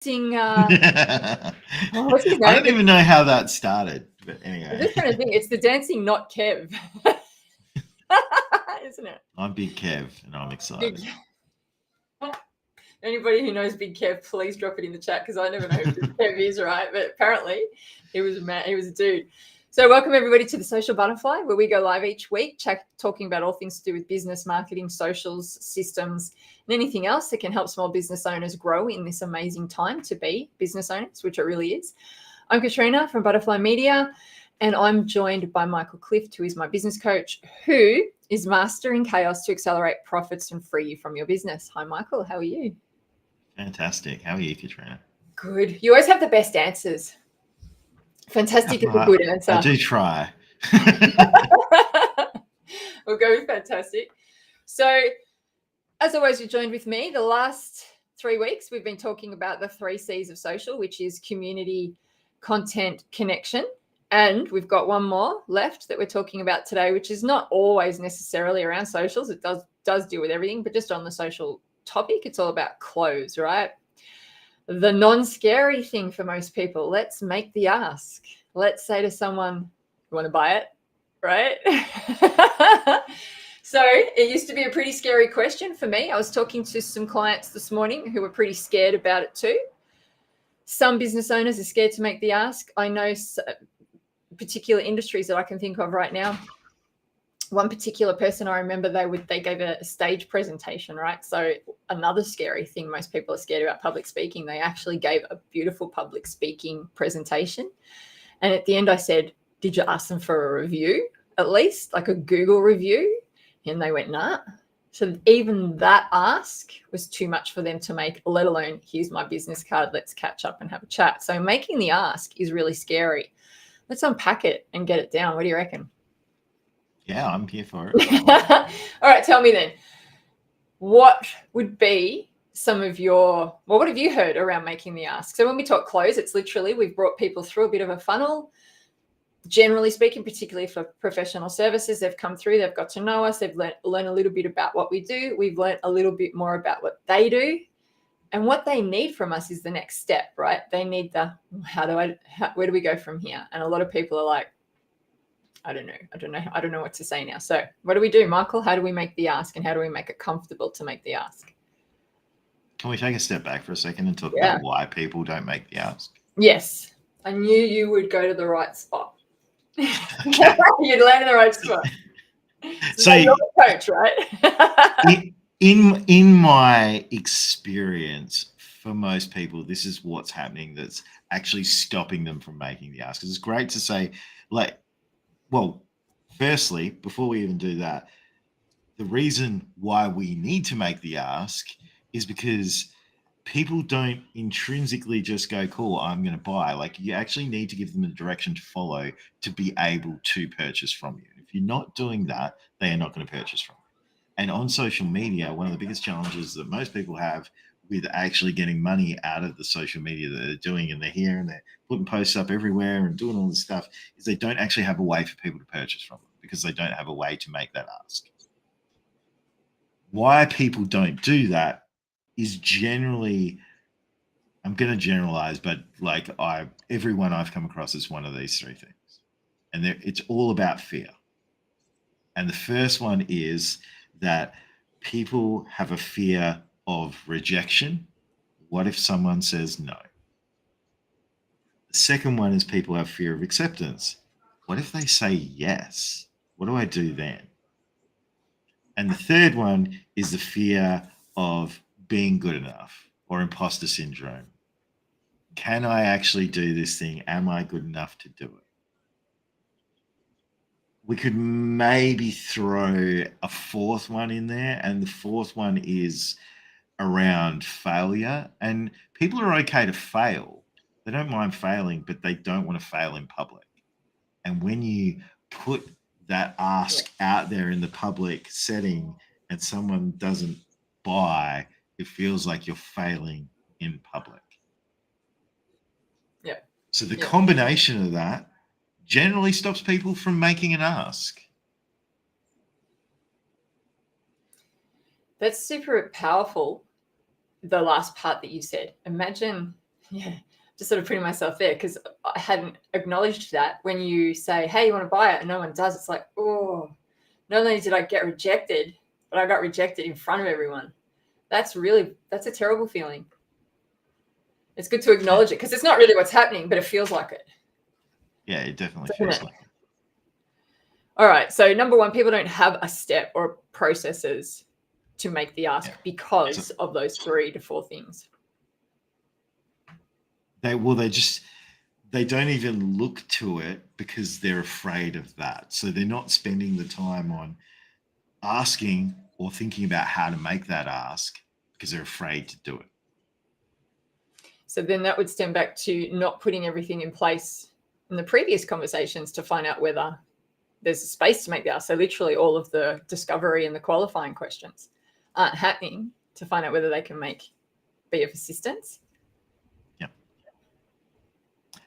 What's his I name? don't even know how that started, but I'm anyway. just trying to think. It's the dancing, not Kev, isn't it? I'm Big Kev, and I'm excited. Big. Anybody who knows Big Kev, please drop it in the chat because I never know who Big Kev is, right? But apparently, he was a man. He was a dude. So welcome everybody to the Social Butterfly, where we go live each week, talking about all things to do with business, marketing, socials, systems, and anything else that can help small business owners grow in this amazing time to be business owners, which it really is. I'm Katrina from Butterfly Media, and I'm joined by Michael Clift, who is my business coach, who is mastering chaos to accelerate profits and free you from your business. Hi, Michael. How are you? Fantastic. How are you, Katrina? Good. You always have the best answers. Fantastic is a good answer. I do try. We'll go with fantastic. So, as always, you're joined with me. The last 3 weeks, we've been talking about the 3 C's of social, which is community, content, connection. And we've got one more left that we're talking about today, which is not always necessarily around socials. It does deal with everything, but just on the social topic, it's all about clothes, right? The non-scary thing for most people. Let's make the ask. Let's say to someone, you want to buy it, right? So it used to be a pretty scary question for me. I was talking to some clients this morning who were pretty scared about it too. Some business owners are scared to make the ask. I know particular industries that I can think of right now. One particular person I remember, they gave a stage presentation, right? So another scary thing, most people are scared about public speaking. They actually gave a beautiful public speaking presentation. And at the end I said, did you ask them for a review at least, like a Google review? And they went, nah. So even that ask was too much for them to make, let alone, here's my business card, let's catch up and have a chat. So making the ask is really scary. Let's unpack it and get it down. What do you reckon? Yeah, I'm here for it. All right, tell me then, what would be some of what have you heard around making the ask? So when we talk clothes, it's literally we've brought people through a bit of a funnel. Generally speaking, particularly for professional services, they've come through, they've got to know us, they've learned a little bit about what we do, we've learned a little bit more about what they do, and what they need from us is the next step, right? They need where do we go from here? And a lot of people are like, I don't know what to say now. So what do we do, Michael? How do we make the ask, and how do we make it comfortable to make the ask? Can we take a step back for a second and talk about why people don't make the ask? Yes. I knew you would go to the right spot. Okay. You'd land in the right spot. So you're the coach, right? in my experience, for most people, this is what's happening that's actually stopping them from making the ask. It's great to say, well, firstly, before we even do that, the reason why we need to make the ask is because people don't intrinsically just go, cool, I'm going to buy. Like, you actually need to give them a direction to follow to be able to purchase from you. If you're not doing that, they are not going to purchase from you. And on social media, one of the biggest challenges that most people have with actually getting money out of the social media that they're doing, and they're here and they're putting posts up everywhere and doing all this stuff, is they don't actually have a way for people to purchase from them because they don't have a way to make that ask. Why people don't do that is generally, I'm going to generalize, but like everyone I've come across is one of these 3 things. And it's all about fear. And the first one is that people have a fear of rejection. What if someone says no? The second one is people have fear of acceptance. What if they say yes? What do I do then? And the third one is the fear of being good enough or imposter syndrome. Can I actually do this thing? Am I good enough to do it? We could maybe throw a fourth one in there, and the fourth one is around failure. And people are okay to fail. They don't mind failing, but they don't want to fail in public. And when you put that ask out there in the public setting and someone doesn't buy, it feels like you're failing in public. Yeah. So the combination of that generally stops people from making an ask. That's super powerful, the last part that you said. Imagine Yeah, just sort of putting myself there because I hadn't acknowledged that. When you say, hey, you want to buy it, and no one does, it's like, oh, not only did I get rejected, but I got rejected in front of everyone. That's a terrible feeling. It's good to acknowledge it because it's not really what's happening, but it feels like it. Yeah, it definitely feels like it. All right. So number one, people don't have a step or processes to make the ask because of those 3 to 4 things. They don't even look to it because they're afraid of that. So they're not spending the time on asking or thinking about how to make that ask because they're afraid to do it. So then that would stem back to not putting everything in place in the previous conversations to find out whether there's a space to make the ask. So literally all of the discovery and the qualifying questions aren't happening to find out whether they can be of assistance. Yeah.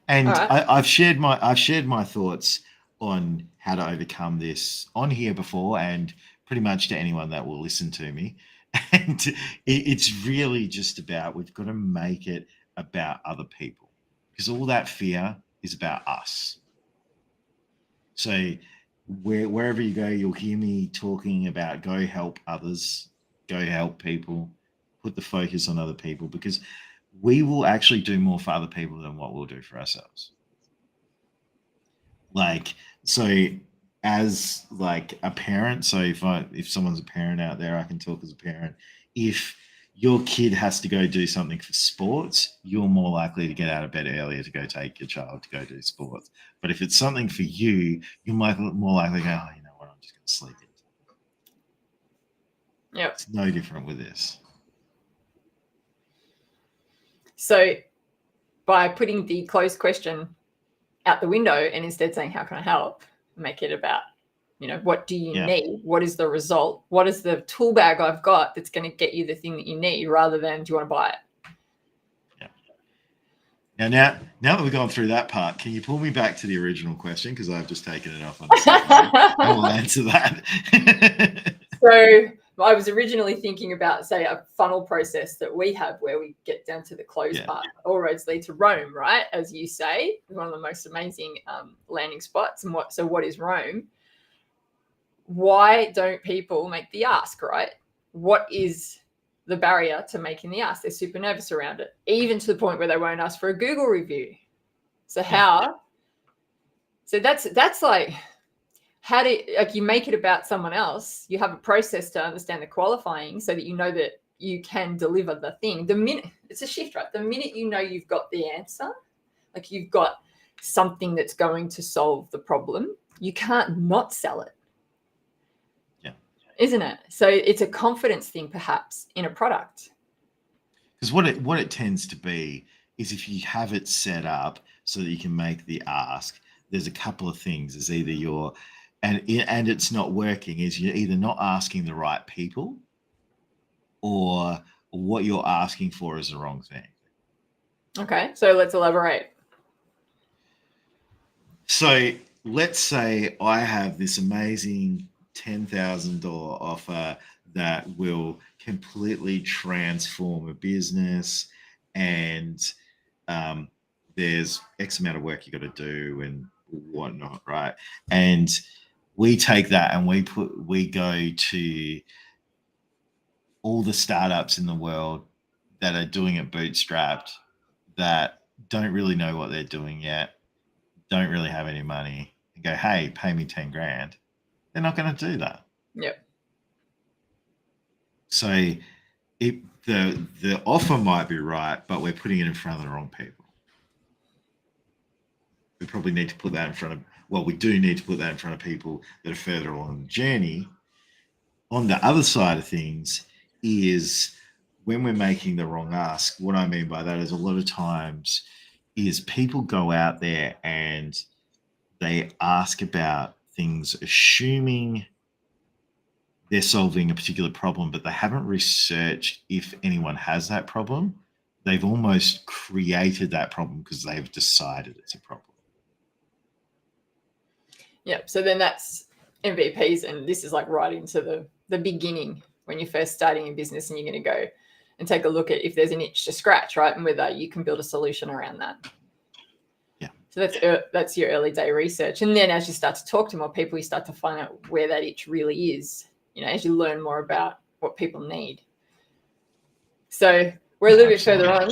And I've shared my thoughts on how to overcome this on here before, and pretty much to anyone that will listen to me. And it's really just about, we've got to make it about other people, because all that fear is about us. So wherever you go, you'll hear me talking about go help others, go help people, put the focus on other people, because we will actually do more for other people than what we'll do for ourselves. Like, so as like a parent, so if someone's a parent out there, I can talk as a parent. If your kid has to go do something for sports, you're more likely to get out of bed earlier to go take your child to go do sports. But if it's something for you, you're more likely to go, oh, you know what, I'm just going to sleep in. Yeah. It's no different with this. So by putting the closed question out the window and instead saying, how can I help? Make it about, what do you need? What is the result? What is the tool bag I've got that's going to get you the thing that you need, rather than, do you want to buy it? Yeah. Now that we've gone through that part, can you pull me back to the original question? Because I've just taken it off on a second. I will answer that. So I was originally thinking about, say, a funnel process that we have where we get down to the closed part. All roads lead to Rome, right? As you say, one of the most amazing landing spots. And what is Rome? Why don't people make the ask, right? What is the barrier to making the ask? They're super nervous around it, even to the point where they won't ask for a Google review. So So that's like, how do you make it about someone else? You have a process to understand the qualifying so that you know that you can deliver the thing. The minute it's a shift, right? The minute you know you've got the answer, like you've got something that's going to solve the problem, you can't not sell it. Yeah. Isn't it? So it's a confidence thing, perhaps, in a product. Because what it tends to be is, if you have it set up so that you can make the ask, there's a couple of things. Is either and it's not working, is you're either not asking the right people, or what you're asking for is the wrong thing. Okay, so let's elaborate. So let's say I have this amazing $10,000 offer that will completely transform a business, and there's X amount of work you got to do and whatnot, right? And we take that and we go to all the startups in the world that are doing it bootstrapped, that don't really know what they're doing yet, don't really have any money, and go, hey, pay me 10 grand. They're not going to do that. Yep. So the offer might be right, but we're putting it in front of the wrong people. We probably need to put that in front of, we do need to put that in front of people that are further along the journey. On the other side of things is, when we're making the wrong ask, what I mean by that is, a lot of times is people go out there and they ask about things assuming they're solving a particular problem, but they haven't researched if anyone has that problem. They've almost created that problem because they've decided it's a problem. Yeah. So then that's MVPs. And this is like right into the beginning when you're first starting a business, and you're going to go and take a look at if there's an itch to scratch, right? And whether you can build a solution around that. Yeah. So that's your early day research. And then as you start to talk to more people, you start to find out where that itch really is, as you learn more about what people need. So we're a little bit further on.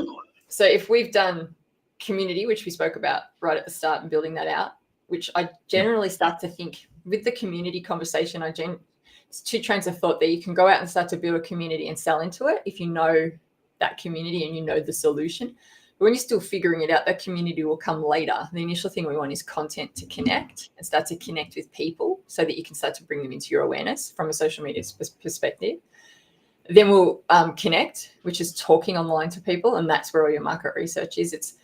So if we've done community, which we spoke about right at the start, and building that out, which I generally start to think with the community conversation, it's two trains of thought there. You can go out and start to build a community and sell into it if you know that community and you know the solution. But when you're still figuring it out, that community will come later. The initial thing we want is content to connect and start to connect with people so that you can start to bring them into your awareness from a social media perspective. Then we'll connect, which is talking online to people, and that's where all your market research is.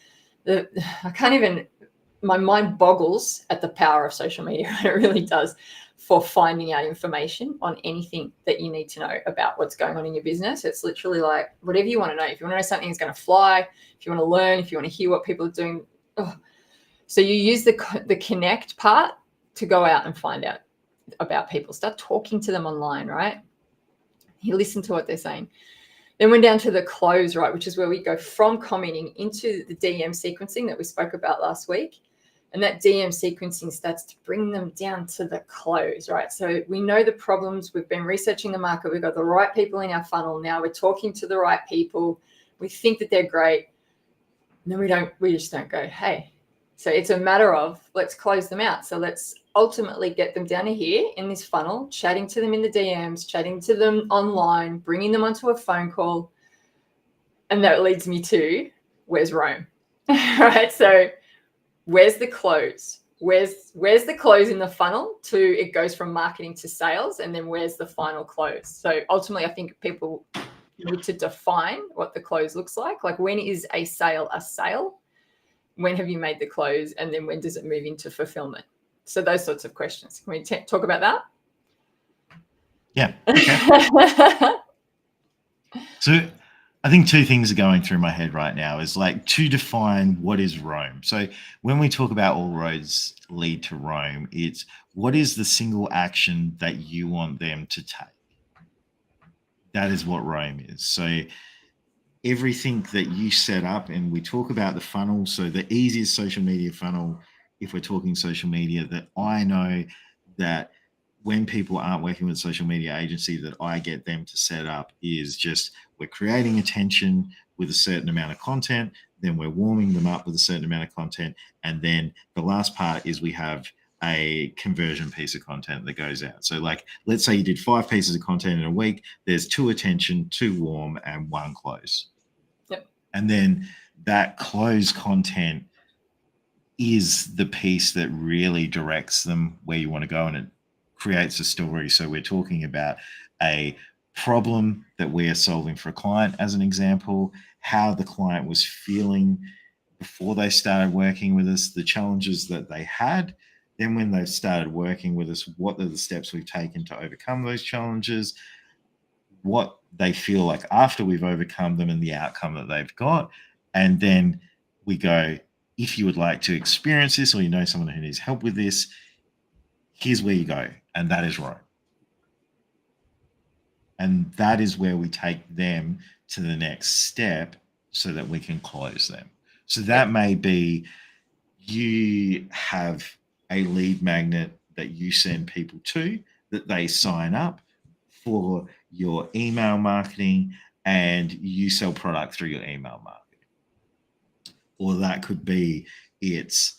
My mind boggles at the power of social media. It really does, for finding out information on anything that you need to know about what's going on in your business. It's literally like whatever you want to know. If you want to know something is going to fly, if you want to learn, if you want to hear what people are doing. So you use the connect part to go out and find out about people. Start talking to them online, right? You listen to what they're saying. Then we're down to the close, right, which is where we go from commenting into the DM sequencing that we spoke about last week. And that DM sequencing starts to bring them down to the close, right? So we know the problems. We've been researching the market. We've got the right people in our funnel. Now we're talking to the right people. We think that they're great. And then we just don't go, hey. So it's a matter of let's close them out. So let's ultimately get them down to here in this funnel, chatting to them in the DMs, chatting to them online, bringing them onto a phone call. And that leads me to where's Rome, right? So where's the close? Where's the close in the funnel to it goes from marketing to sales, and then where's the final close? So ultimately, I think people need to define what the close looks like. Like, when is a sale a sale? When have you made the close? And then when does it move into fulfillment? So those sorts of questions. Can we talk about that? Yeah. Okay. So I think two things are going through my head right now is like to define what is Rome. So when we talk about all roads lead to Rome, it's what is the single action that you want them to take? That is what Rome is. So everything that you set up, and we talk about the funnel. So the easiest social media funnel, if we're talking social media, that I know that when people aren't working with a social media agency that I get them to set up is just we're creating attention with a certain amount of content, then we're warming them up with a certain amount of content, and then the last part is we have a conversion piece of content that goes out. So like, let's say you did 5 pieces of content in a week, there's 2 attention, 2 warm, and 1 close. Yep. And then that close content is the piece that really directs them where you want to go, and it creates a story. So we're talking about a problem that we are solving for a client, as an example, how the client was feeling before they started working with us, the challenges that they had. Then when they've started working with us, what are the steps we've taken to overcome those challenges, what they feel like after we've overcome them, and the outcome that they've got. And then we go, if you would like to experience this, or you know someone who needs help with this, here's where you go. And that is right. And that is where we take them to the next step so that we can close them. So that may be you have a lead magnet that you send people to, that they sign up for your email marketing, and you sell product through your email marketing. Or that could be it's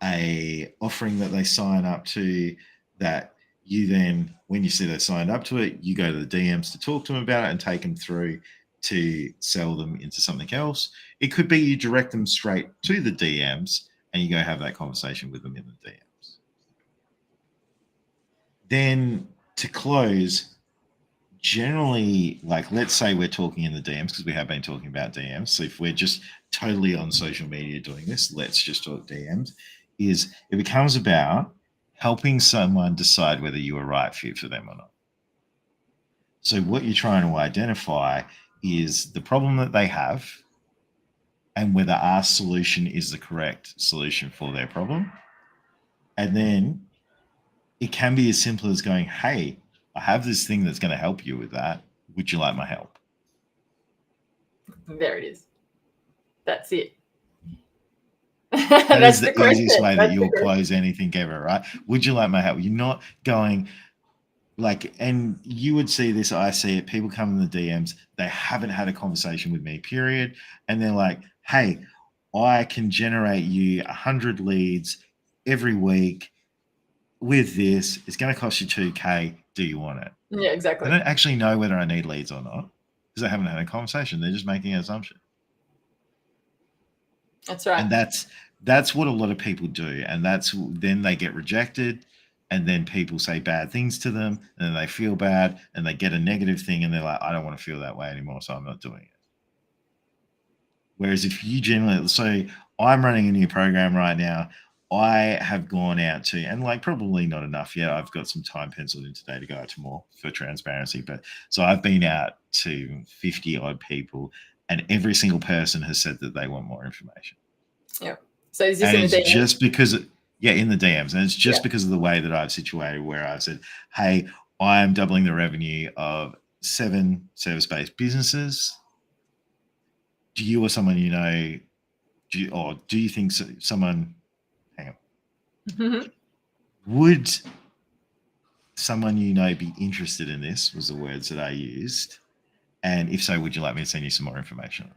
a offering that they sign up to that you then, when you see they signed up to it, you go to the DMs to talk to them about it and take them through to sell them into something else. It could be you direct them straight to the DMs and you go have that conversation with them in the DMs. Then to close, generally, like, let's say we're talking in the DMs, because we have been talking about DMs. So if we're just totally on social media doing this, let's just talk DMs, is it becomes about helping someone decide whether you're a right fit for them or not. So what you're trying to identify is the problem that they have and whether our solution is the correct solution for their problem. And then it can be as simple as going, hey, I have this thing that's going to help you with that. Would you like my help? There it is. That's it. That is the easiest question. way that you'll close anything ever, right? Would you like my help? You're not going like, and you would see this, I see it, people come in the DMs, they haven't had a conversation with me, period. And they're like, hey, I can generate you 100 leads every week with this. It's going to cost you 2K. Do you want it? Yeah, exactly. I don't actually know whether I need leads or not because I haven't had a conversation. They're just making an assumption. That's right. And that's what a lot of people do. And then they get rejected. And then people say bad things to them, and then they feel bad, and they get a negative thing, and they're like, I don't want to feel that way anymore, so I'm not doing it. Whereas if you generally, so I'm running a new program right now. I have gone out to, and like probably not enough yet. I've got some time penciled in today to go out to more for transparency. But so I've been out to 50 odd people, and every single person has said that they want more information. Yeah. So is this and in the it's DMs? just because, in the DMs, and it's just because of the way that I've situated where I've said, hey, I am doubling the revenue of 7 service-based businesses. Do you or someone you know, do you think someone, hang on, would someone you know be interested in this, was the words that I used. And if so, would you like me to send you some more information?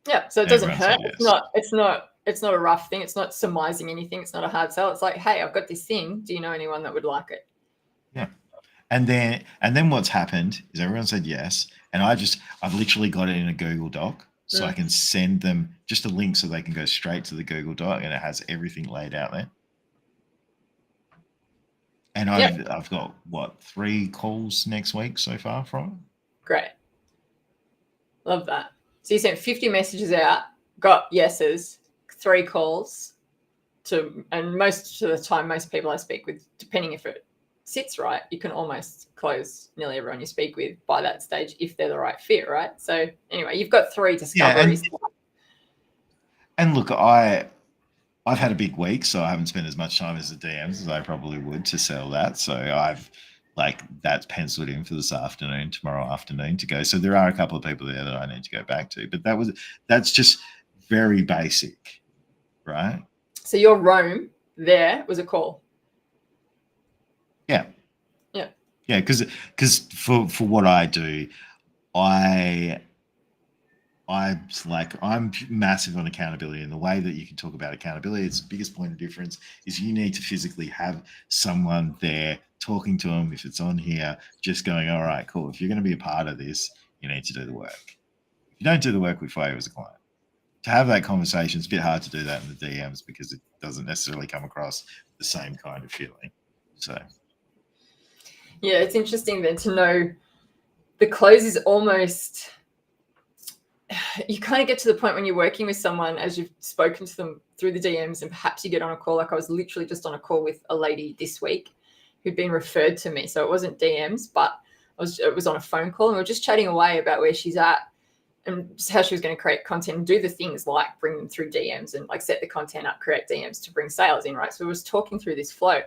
Yeah, so it doesn't Everyone said hurt. yes. It's not a rough thing. It's not surmising anything. It's not a hard sell. It's like, hey, I've got this thing. Do you know anyone that would like it? Yeah. And then what's happened is everyone said yes. And I've literally got it in a Google Doc. So I can send them just a link so they can go straight to the Google Doc, and it has everything laid out there. And I've got, 3 calls next week so far from it. Great. Love that. So you sent 50 messages out, got yeses, 3 calls and most of the time, most people I speak with, depending if it sits right, you can almost close nearly everyone you speak with by that stage if they're the right fit, right? So anyway, you've got 3 discoveries. Yeah, and look, I've had a big week, so I haven't spent as much time as the DMs as I probably would to sell that. So I've that's penciled in for this afternoon, tomorrow afternoon to go. So there are a couple of people there that I need to go back to, but that's just very basic, right? So your Rome there was a call. Yeah. Yeah. Yeah, because for what I do, I'm massive on accountability, and the way that you can talk about accountability, it's the biggest point of difference is you need to physically have someone there talking to them. If it's on here, just going, all right, cool. If you're going to be a part of this, you need to do the work. If you don't do the work, we fire you as a client. To have that conversation, it's a bit hard to do that in the DMs because it doesn't necessarily come across the same kind of feeling. So yeah, it's interesting then to know the close is almost, you kind of get to the point when you're working with someone, as you've spoken to them through the DMs, and perhaps you get on a call. Like I was literally just on a call with a lady this week who'd been referred to me. So it wasn't DMs, but it was on a phone call, and we were just chatting away about where she's at and just how she was going to create content and do the things like bring them through DMs and like set the content up, create DMs to bring sales in, right? So we was talking through this flow.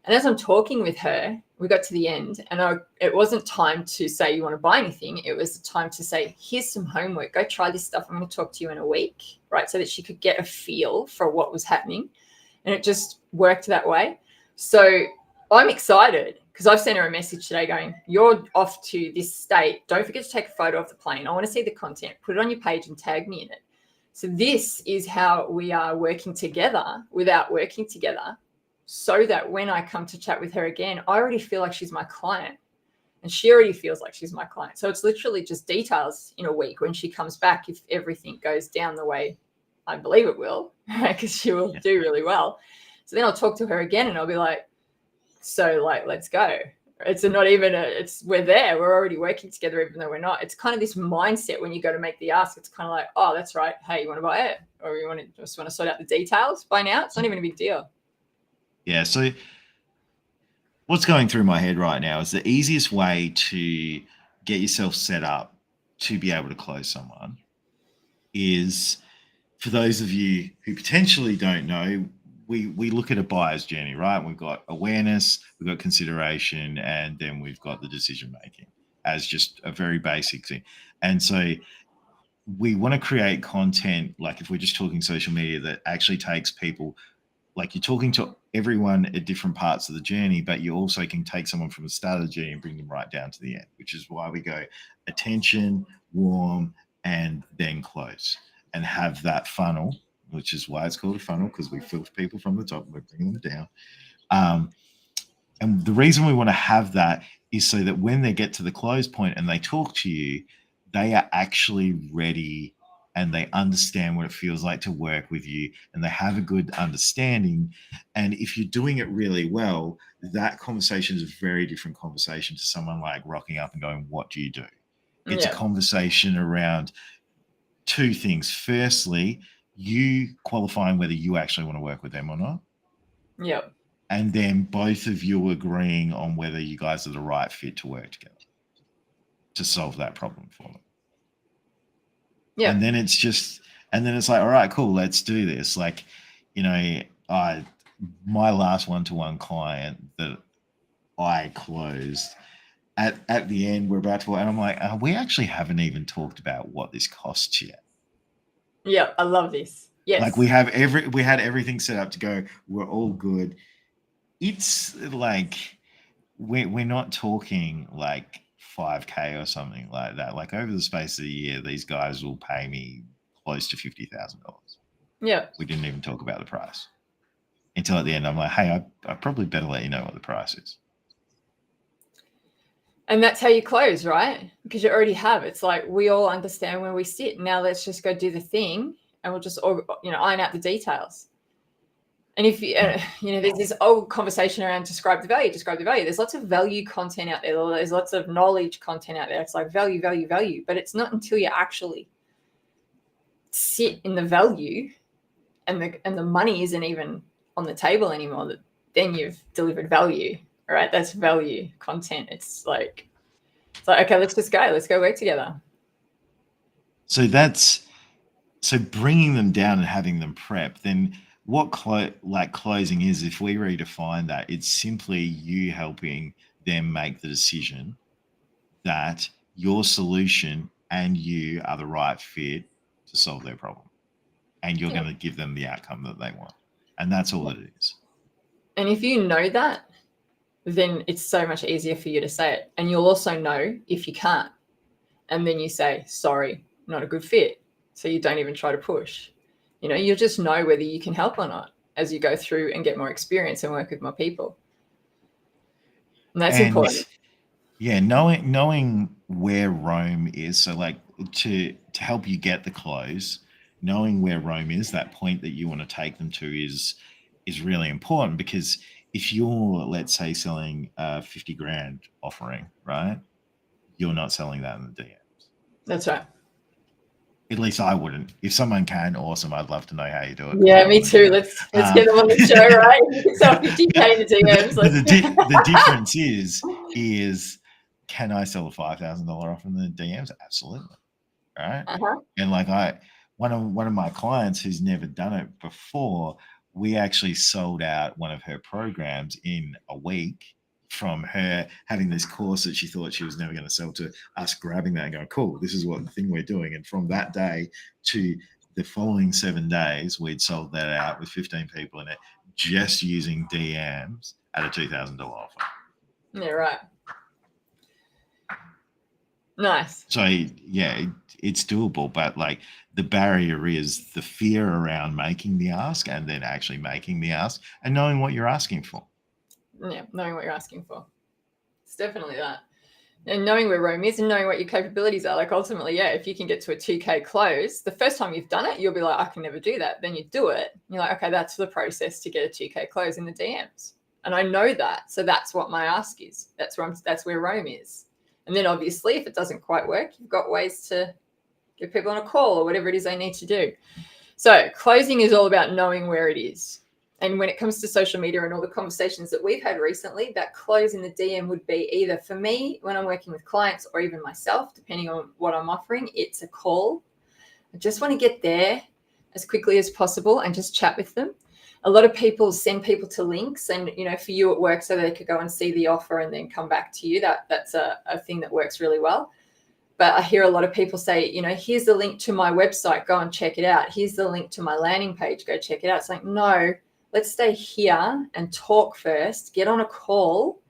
And as I'm talking with her, we got to the end, and it wasn't time to say you want to buy anything. It was time to say, here's some homework. Go try this stuff. I'm going to talk to you in a week, right? So that she could get a feel for what was happening. And it just worked that way. So I'm excited because I've sent her a message today going, you're off to this state. Don't forget to take a photo of the plane. I want to see the content. Put it on your page and tag me in it. So this is how we are working together without working together, so that when I come to chat with her again, I already feel like she's my client and she already feels like she's my client. So it's literally just details in a week when she comes back, if everything goes down the way I believe it will, because she will do really well. So then I'll talk to her again and I'll be like, so like, let's go. It's not even we're there. We're already working together, even though we're not. It's kind of this mindset when you go to make the ask. It's kind of like, oh, that's right. Hey, you want to buy it? Or you just want to sort out the details by now? It's not even a big deal. Yeah. So what's going through my head right now is the easiest way to get yourself set up to be able to close someone is, for those of you who potentially don't know, we look at a buyer's journey, right? We've got awareness, we've got consideration, and then we've got the decision making. as just a very basic thing. And so we want to create content, like if we're just talking social media, that actually takes people, like you're talking to everyone at different parts of the journey, but you also can take someone from the start of the journey and bring them right down to the end, which is why we go attention, warm, and then close, and have that funnel, which is why it's called a funnel, because we filter people from the top and we bring them down. And the reason we want to have that is so that when they get to the close point and they talk to you, they are actually ready and they understand what it feels like to work with you, and they have a good understanding. And if you're doing it really well, that conversation is a very different conversation to someone like rocking up and going, what do you do? It's a conversation around two things. Firstly, you qualifying whether you actually want to work with them or not. Yep. And then both of you agreeing on whether you guys are the right fit to work together to solve that problem for them. Yeah. And then it's like, all right, cool, let's do this. Like, you know, my last one-to-one client that I closed, at the end, we're about to, and I'm like, we actually haven't even talked about what this costs yet. Yeah, I love this. Yes. Like we had everything set up to go, we're all good. It's like we're not talking like 5K or something like that. Like over the space of a year, these guys will pay me close to $50,000. Yeah. We didn't even talk about the price until at the end. I'm like, hey, I probably better let you know what the price is. And that's how you close, right? Because you already have. It's like we all understand where we sit. Now let's just go do the thing, and we'll just, iron out the details. And if there's this old conversation around describe the value. There's lots of value content out there. There's lots of knowledge content out there. It's like value. But it's not until you actually sit in the value and the money isn't even on the table anymore that then you've delivered value. All right, that's value content. It's like, okay, let's just go. Let's go work together. So bringing them down and having them prep. Then what closing is, if we redefine that, it's simply you helping them make the decision that your solution and you are the right fit to solve their problem, and you're going to give them the outcome that they want, and that's all it is. And if you know that, then it's so much easier for you to say it. And you'll also know if you can't. And then you say, sorry, not a good fit. So you don't even try to push. You'll just know whether you can help or not as you go through and get more experience and work with more people. And that's important. Yeah, knowing where Rome is. So like to help you get the close, knowing where Rome is, that point that you want to take them to is really important, because if you're, let's say, selling a 50 grand offering, right? You're not selling that in the DMs. That's right. At least I wouldn't. If someone can, awesome. I'd love to know how you do it. Yeah, me too. Let's get them on the show, right? You can sell 50K in the DMs. The difference is can I sell a $5,000 off in the DMs? Absolutely. Right. And like one of my clients who's never done it before, we actually sold out one of her programs in a week, from her having this course that she thought she was never going to sell, to us grabbing that and going, cool, this is what the thing we're doing. And from that day to the following 7 days, we'd sold that out with 15 people in it, just using DMs at a $2,000 offer. Yeah, right. Nice. So yeah, it's doable, but like the barrier is the fear around making the ask, and then actually making the ask and knowing what you're asking for. Yeah, knowing what you're asking for. It's definitely that. And knowing where Rome is and knowing what your capabilities are. Like ultimately, yeah, if you can get to a 2K close, the first time you've done it, you'll be like, I can never do that. Then you do it. You're like, okay, that's the process to get a 2K close in the DMs. And I know that. So that's what my ask is. That's where Rome is. And then obviously, if it doesn't quite work, you've got ways to get people on a call or whatever it is they need to do. So closing is all about knowing where it is. And when it comes to social media and all the conversations that we've had recently, that close in the DM would be either, for me, when I'm working with clients, or even myself, depending on what I'm offering, it's a call. I just want to get there as quickly as possible and just chat with them. a lot of people send people to links, and for you it works so they could go and see the offer and then come back to you. That's a thing that works really well. But I hear a lot of people say, here's the link to my website, go and check it out. Here's the link to my landing page, go check it out. It's like, no, let's stay here and talk first, get on a call,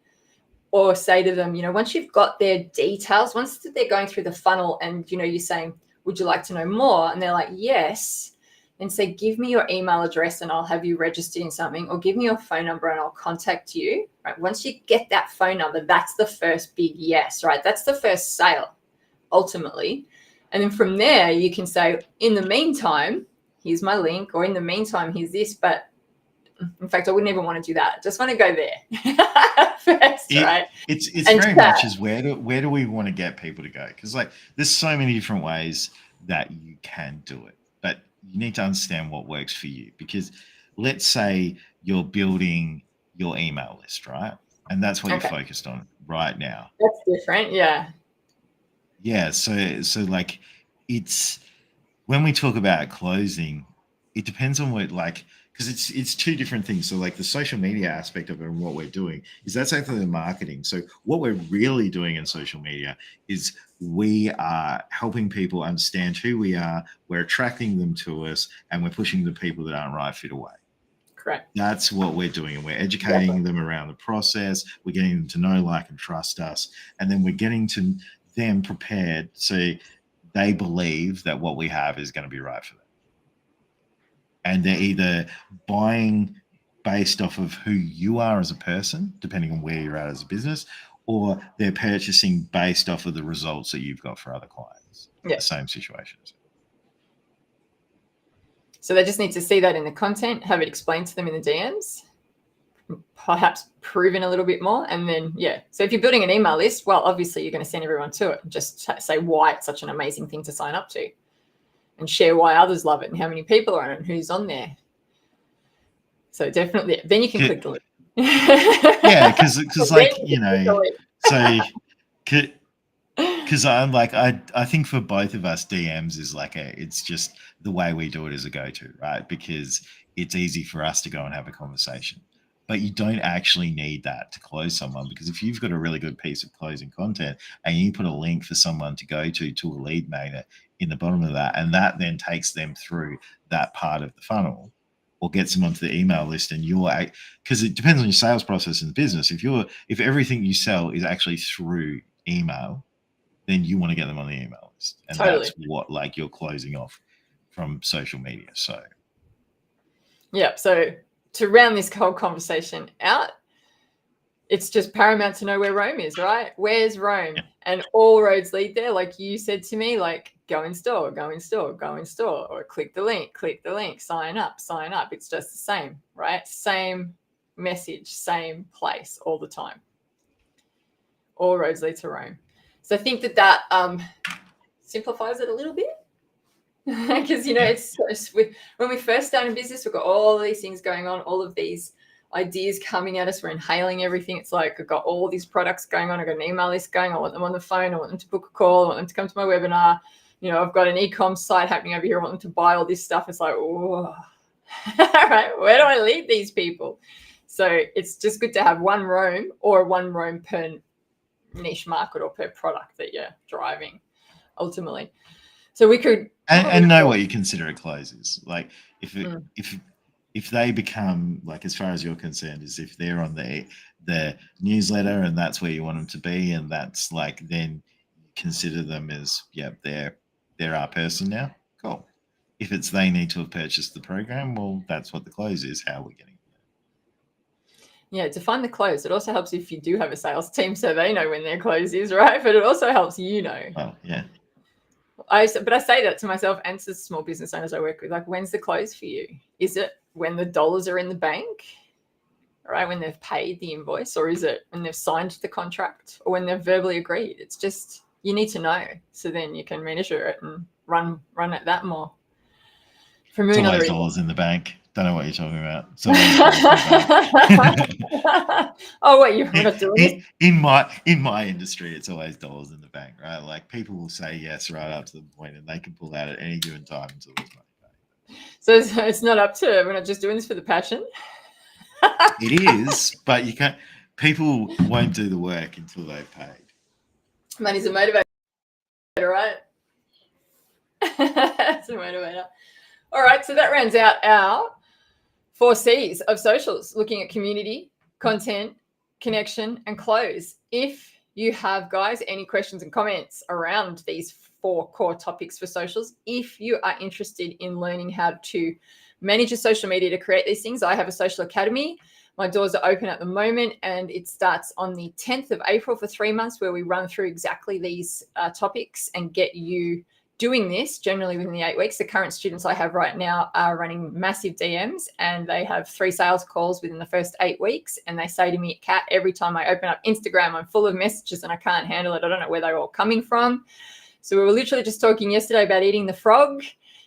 or say to them, once you've got their details, once they're going through the funnel and, you're saying, would you like to know more? And they're like, yes. And say, give me your email address and I'll have you registered in something, or give me your phone number and I'll contact you. Right? Once you get that phone number, that's the first big yes, right? That's the first sale, ultimately. And then from there, you can say, in the meantime, here's my link, or in the meantime, here's this. But in fact, I wouldn't even want to do that. I just want to go there first, right? It's very much as where do we want to get people to go? Because there's so many different ways that you can do it, but you need to understand what works for you. Because let's say you're building your email list, right? And that's what you're focused on right now. That's different, yeah. Yeah, so it's when we talk about closing, it depends on what because it's two different things. So the social media aspect of it and what we're doing is that's actually the marketing. So what we're really doing in social media is we are helping people understand who we are, we're attracting them to us, and we're pushing the people that aren't right fit away. Correct. That's what we're doing. And we're educating them around the process. We're getting them to know, like, and trust us. And then we're getting to them prepared so they believe that what we have is going to be right for them. And they're either buying based off of who you are as a person, depending on where you're at as a business, or they're purchasing based off of the results that you've got for other clients. The same situations. So they just need to see that in the content, have it explained to them in the DMs, perhaps proven a little bit more. And then, so if you're building an email list, well, obviously you're going to send everyone to it and just say why it's such an amazing thing to sign up to, and share why others love it and how many people are on it and who's on there. So definitely, then you can click the link. Yeah, because because I'm I think for both of us, DMs is it's just the way we do it as a go-to, right? Because it's easy for us to go and have a conversation. But you don't actually need that to close someone, because if you've got a really good piece of closing content and you put a link for someone to go to a lead magnet in the bottom of that, and that then takes them through that part of the funnel or gets them onto the email list, and because it depends on your sales process in the business. If everything you sell is actually through email, then you want to get them on the email list. And that's what you're closing off from social media. So so to round this whole conversation out, it's just paramount to know where Rome is, right? Where's Rome? Yeah. And all roads lead there. Like you said to me, go in store, go in store, go in store, or click the link, sign up. It's just the same, right? Same message, same place all the time. All roads lead to Rome. So I think that simplifies it a little bit. Because it's when we first start in business, we've got all these things going on, all of these ideas coming at us. We're inhaling everything. It's like I've got all these products going on. I've got an email list going. I want them on the phone. I want them to book a call. I want them to come to my webinar. I've got an e-com site happening over here. I want them to buy all this stuff. It's like, oh, all right, where do I lead these people? So it's just good to have one Rome, or one Rome per niche market or per product that you're driving ultimately. So we could and know what you consider a close is. If they become, as far as you're concerned, is if they're on the newsletter and that's where you want them to be, and that's then consider them as they're our person now. Cool. If it's they need to have purchased the program, well, that's what the close is. How we're getting define the close. It also helps if you do have a sales team, so they know when their close is, right? But it also helps Oh, yeah. I say that to myself and to small business owners I work with. When's the close for you? Is it when the dollars are in the bank, right? When they've paid the invoice, or is it when they've signed the contract, or when they've verbally agreed? It's just, you need to know, so then you can measure it and run at that more. It's always dollars in the bank. Don't know what you're talking about. Oh, wait, you're not doing this? In my industry, it's always dollars in the bank, right? People will say yes right up to the point, and they can pull out at any given time until there's money paid. So it's not up to, we're not just doing this for the passion. It is, but you can't. People won't do the work until they've paid. Money's a motivator, right? It's a motivator. All right, so that rounds out our 4 C's of socials, looking at community, content, connection, and close. If you have, guys, any questions and comments around these 4 core topics for socials, if you are interested in learning how to manage your social media to create these things, I have a social academy. My doors are open at the moment, and it starts on the 10th of April for 3 months, where we run through exactly these topics and get you doing this generally within the 8 weeks. The current students I have right now are running massive DMs, and they have 3 sales calls within the first 8 weeks. And they say to me, Kat, every time I open up Instagram, I'm full of messages and I can't handle it. I don't know where they're all coming from. So we were literally just talking yesterday about eating the frog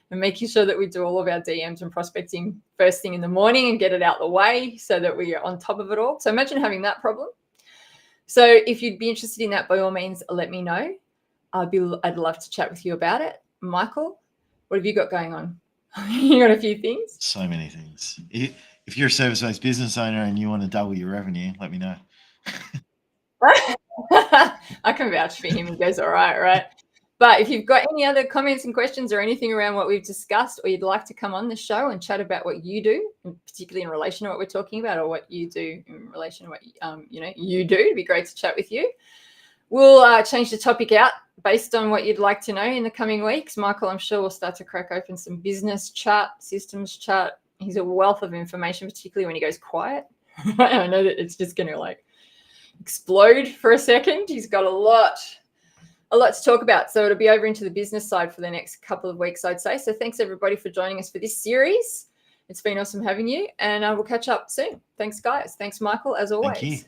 and making sure that we do all of our DMs and prospecting first thing in the morning and get it out the way so that we are on top of it all. So imagine having that problem. So if you'd be interested in that, by all means, let me know. I'd love to chat with you about it. Michael, what have you got going on? You got a few things? So many things. If you're a service-based business owner and you want to double your revenue, let me know. I can vouch for him. He goes all right? But if you've got any other comments and questions or anything around what we've discussed, or you'd like to come on the show and chat about what you do, particularly in relation to what we're talking about, or what you do in relation to what you do, it'd be great to chat with you. We'll change the topic out based on what you'd like to know in the coming weeks. Michael, I'm sure we'll start to crack open some business chat, systems chat. He's a wealth of information, particularly when he goes quiet. I know that it's just going to explode for a second. He's got a lot to talk about. So it'll be over into the business side for the next couple of weeks, I'd say. So thanks everybody for joining us for this series. It's been awesome having you, and we'll catch up soon. Thanks, guys. Thanks, Michael, as always. Thank you.